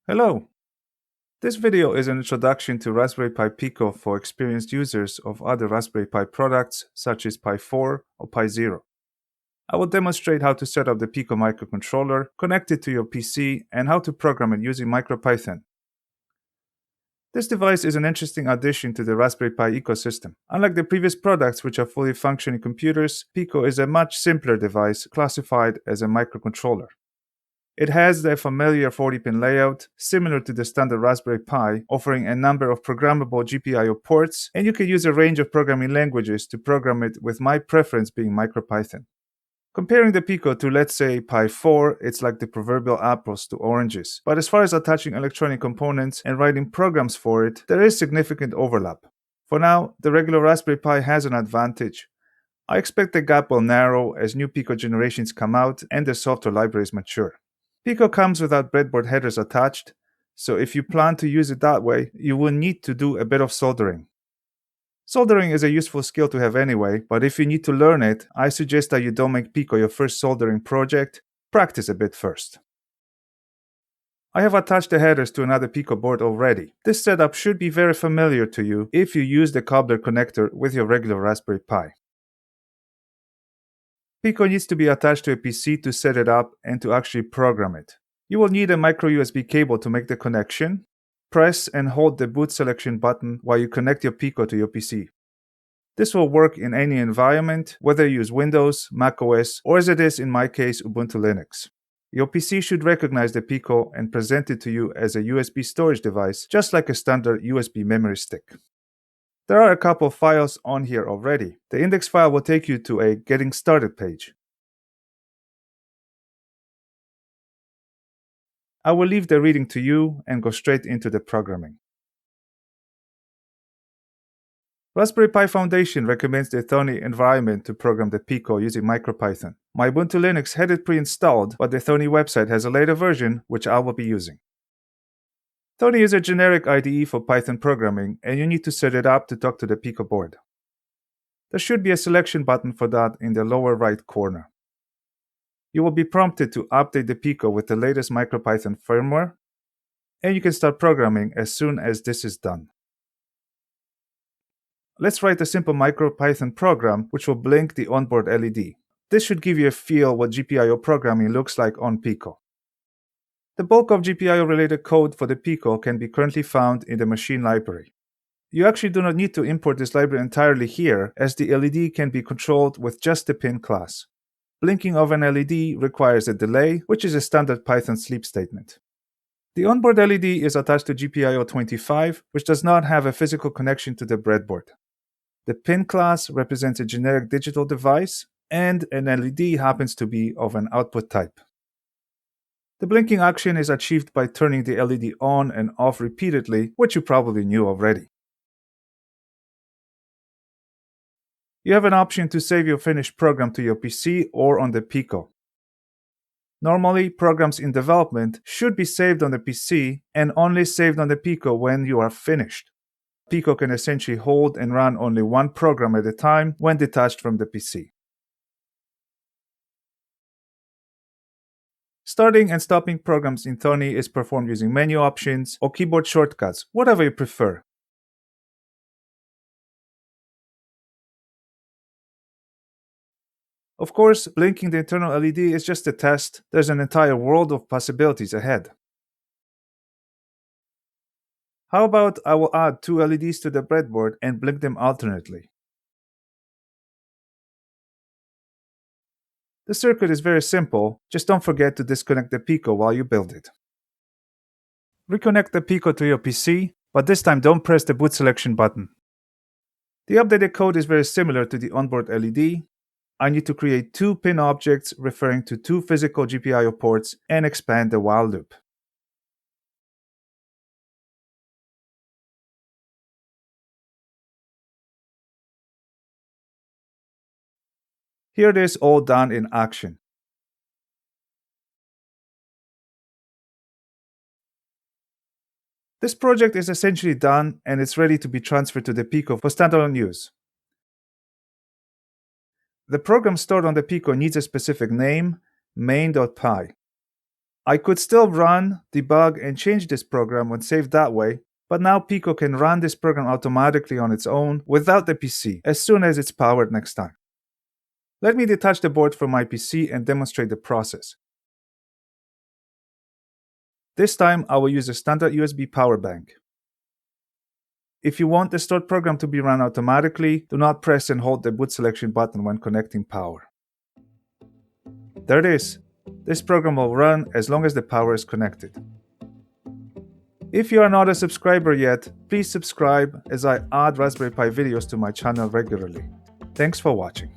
Hello! This video is an introduction to Raspberry Pi Pico for experienced users of other Raspberry Pi products such as Pi 4 or Pi 0. I will demonstrate how to set up the Pico microcontroller, connect it to your PC, and how to program it using MicroPython. This device is an interesting addition to the Raspberry Pi ecosystem. Unlike the previous products, which are fully functioning computers, Pico is a much simpler device classified as a microcontroller. It has the familiar 40-pin layout, similar to the standard Raspberry Pi, offering a number of programmable GPIO ports, and you can use a range of programming languages to program it, with my preference being MicroPython. Comparing the Pico to, let's say, Pi 4, it's like the proverbial apples to oranges. But as far as attaching electronic components and writing programs for it, there is significant overlap. For now, the regular Raspberry Pi has an advantage. I expect the gap will narrow as new Pico generations come out and the software libraries mature. Pico comes without breadboard headers attached, so if you plan to use it that way, you will need to do a bit of soldering. Soldering is a useful skill to have anyway, but if you need to learn it, I suggest that you don't make Pico your first soldering project. Practice a bit first. I have attached the headers to another Pico board already. This setup should be very familiar to you if you use the cobbler connector with your regular Raspberry Pi. Pico needs to be attached to a PC to set it up and to actually program it. You will need a micro USB cable to make the connection. Press and hold the boot selection button while you connect your Pico to your PC. This will work in any environment, whether you use Windows, macOS, or as it is in my case, Ubuntu Linux. Your PC should recognize the Pico and present it to you as a USB storage device, just like a standard USB memory stick. There are a couple of files on here already. The index file will take you to a Getting Started page. I will leave the reading to you and go straight into the programming. Raspberry Pi Foundation recommends the Thonny environment to program the Pico using MicroPython. My Ubuntu Linux had it pre-installed, but the Thonny website has a later version which I will be using. Thonny is a generic IDE for Python programming, and you need to set it up to talk to the Pico board. There should be a selection button for that in the lower right corner. You will be prompted to update the Pico with the latest MicroPython firmware, and you can start programming as soon as this is done. Let's write a simple MicroPython program which will blink the onboard LED. This should give you a feel what GPIO programming looks like on Pico. The bulk of GPIO-related code for the Pico can be currently found in the machine library. You actually do not need to import this library entirely here, as the LED can be controlled with just the pin class. Blinking of an LED requires a delay, which is a standard Python sleep statement. The onboard LED is attached to GPIO 25, which does not have a physical connection to the breadboard. The pin class represents a generic digital device, and an LED happens to be of an output type. The blinking action is achieved by turning the LED on and off repeatedly, which you probably knew already. You have an option to save your finished program to your PC or on the Pico. Normally, programs in development should be saved on the PC and only saved on the Pico when you are finished. Pico can essentially hold and run only one program at a time when detached from the PC. Starting and stopping programs in Thonny is performed using menu options or keyboard shortcuts, whatever you prefer. Of course, blinking the internal LED is just a test. There's an entire world of possibilities ahead. How about I will add two LEDs to the breadboard and blink them alternately? The circuit is very simple, just don't forget to disconnect the Pico while you build it. Reconnect the Pico to your PC, but this time don't press the boot selection button. The updated code is very similar to the onboard LED. I need to create two pin objects referring to two physical GPIO ports and expand the while loop. Here it is all done in action. This project is essentially done and it's ready to be transferred to the Pico for standalone use. The program stored on the Pico needs a specific name, main.py. I could still run, debug, and change this program when saved that way, but now Pico can run this program automatically on its own without the PC as soon as it's powered next time. Let me detach the board from my PC and demonstrate the process. This time I will use a standard USB power bank. If you want the stored program to be run automatically, do not press and hold the boot selection button when connecting power. There it is. This program will run as long as the power is connected. If you are not a subscriber yet, please subscribe as I add Raspberry Pi videos to my channel regularly. Thanks for watching.